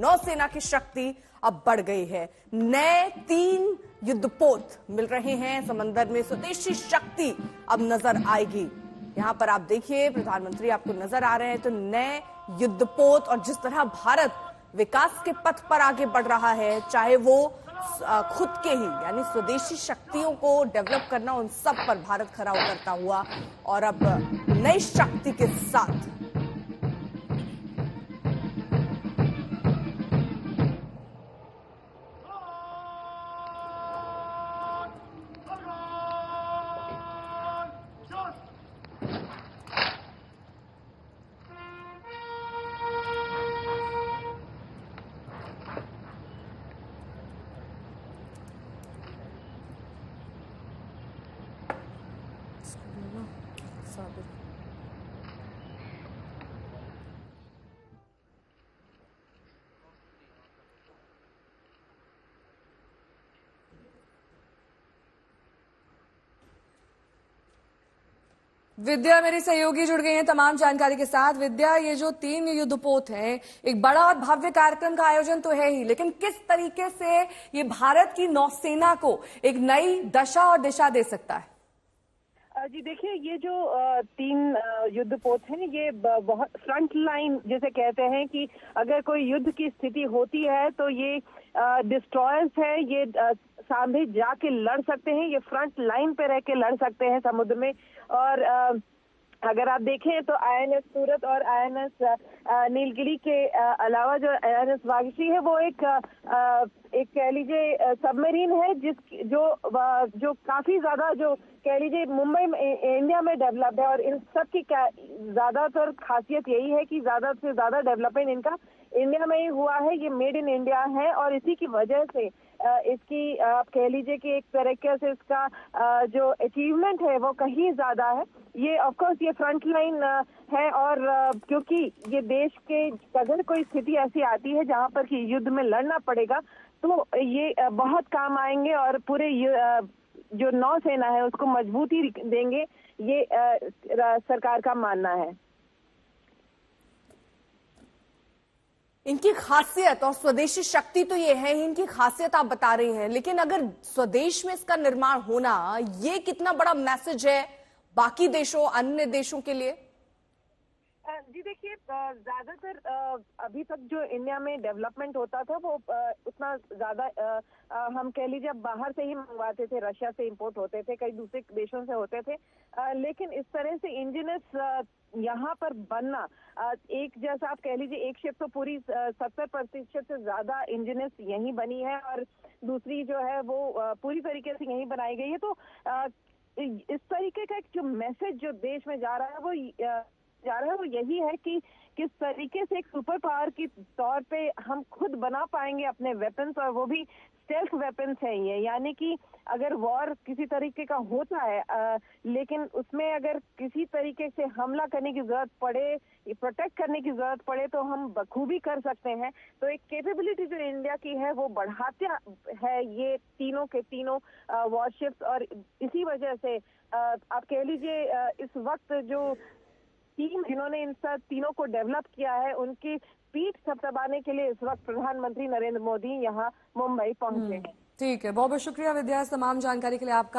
नौसेना की शक्ति अब बढ़ गई है। नए 3 युद्धपोत मिल रहे हैं समंदर में। स्वदेशी शक्ति अब नजर आएगी। यहां पर आप देखिए, प्रधानमंत्री आपको नजर आ रहे हैं। तो नए युद्धपोत और जिस तरह भारत विकास के पथ पर आगे बढ़ रहा है, चाहे वो खुद के ही यानी स्वदेशी शक्तियों को डेवलप करना, उन सब पर भारत खरा उतरता हुआ और अब नई शक्ति के साथ विद्या मेरी सहयोगी जुड़ गई हैं तमाम जानकारी के साथ। विद्या, ये जो 3 युद्धपोत हैं, एक बड़ा और भव्य कार्यक्रम का आयोजन तो है ही, लेकिन किस तरीके से ये भारत की नौसेना को एक नई दशा और दिशा दे सकता है? जी देखिए, ये जो 3 युद्धपोत हैं, ये बहुत फ्रंट लाइन जिसे कहते हैं कि अगर कोई युद्ध की स्थिति होती है तो ये डिस्ट्रॉयर्स है, ये सामने जाके लड़ सकते हैं, ये फ्रंट लाइन पे रह के लड़ सकते हैं समुद्र में। और अगर आप देखें तो INS सूरत और INS नीलगिरी के अलावा जो INS वागीश्री है, वो एक कह लीजिए सबमरीन है जो काफी ज्यादा, जो कह लीजिए मुंबई में, इंडिया में डेवलप्ड है। और इन सब की ज्यादातर खासियत यही है कि ज्यादा से ज्यादा डेवलपमेंट इनका इंडिया में ही हुआ है। ये मेड इन इंडिया है और इसी की वजह से इसकी आप कह लीजिए कि एक तरीके से इसका जो अचीवमेंट है वो कहीं ज्यादा है। ये ऑफ कोर्स ये फ्रंट लाइन है और क्योंकि ये देश के अगर कोई स्थिति ऐसी आती है जहां पर कि युद्ध में लड़ना पड़ेगा तो ये बहुत काम आएंगे और पूरे जो नौसेना है उसको मजबूती देंगे, ये सरकार का मानना है। इनकी खासियत और स्वदेशी शक्ति तो ये है ही, इनकी खासियत आप बता रही हैं, लेकिन अगर स्वदेश में इसका निर्माण होना, ये कितना बड़ा मैसेज है बाकी देशों, अन्य देशों के लिए? जी देखिए, ज्यादातर अभी तक जो इंडिया में डेवलपमेंट होता था वो उतना ज्यादा हम कह लीजिए अब बाहर से ही मंगवाते थे, रशिया से इंपोर्ट होते थे, कई दूसरे देशों से होते थे। लेकिन इस तरह से इंजीनियर्स यहाँ पर बनना, एक जैसा आप कह लीजिए एक शिप तो पूरी 70% से ज्यादा इंजीनियर्स यहीं बनी है और दूसरी जो है वो पूरी तरीके से यहीं बनाई गई है। तो इस तरीके का एक जो मैसेज जो देश में जा रहा है वो यही है कि किस तरीके से एक सुपर पावर की तौर पे हम खुद बना पाएंगे अपने वेपन्स, और वो भी स्टेल्थ वेपन्स हैं ये। यानी कि अगर वॉर किसी तरीके का होता है लेकिन उसमें अगर किसी तरीके से हमला करने की जरूरत पड़े, प्रोटेक्ट करने की जरूरत पड़े तो हम बखूबी कर सकते हैं। तो एक कैपेबिलिटी जो इंडिया की है वो बढ़ाता है ये तीनों के तीनों वॉरशिप्स। और इसी वजह से आप कह लीजिए इस वक्त जो टीम जिन्होंने इन सब तीनों को डेवलप किया है, उनकी पीठ थपथपाने के लिए इस वक्त प्रधानमंत्री नरेंद्र मोदी यहाँ मुंबई पहुंचे हैं। ठीक है, बहुत बहुत शुक्रिया विद्या, तमाम जानकारी के लिए आपका।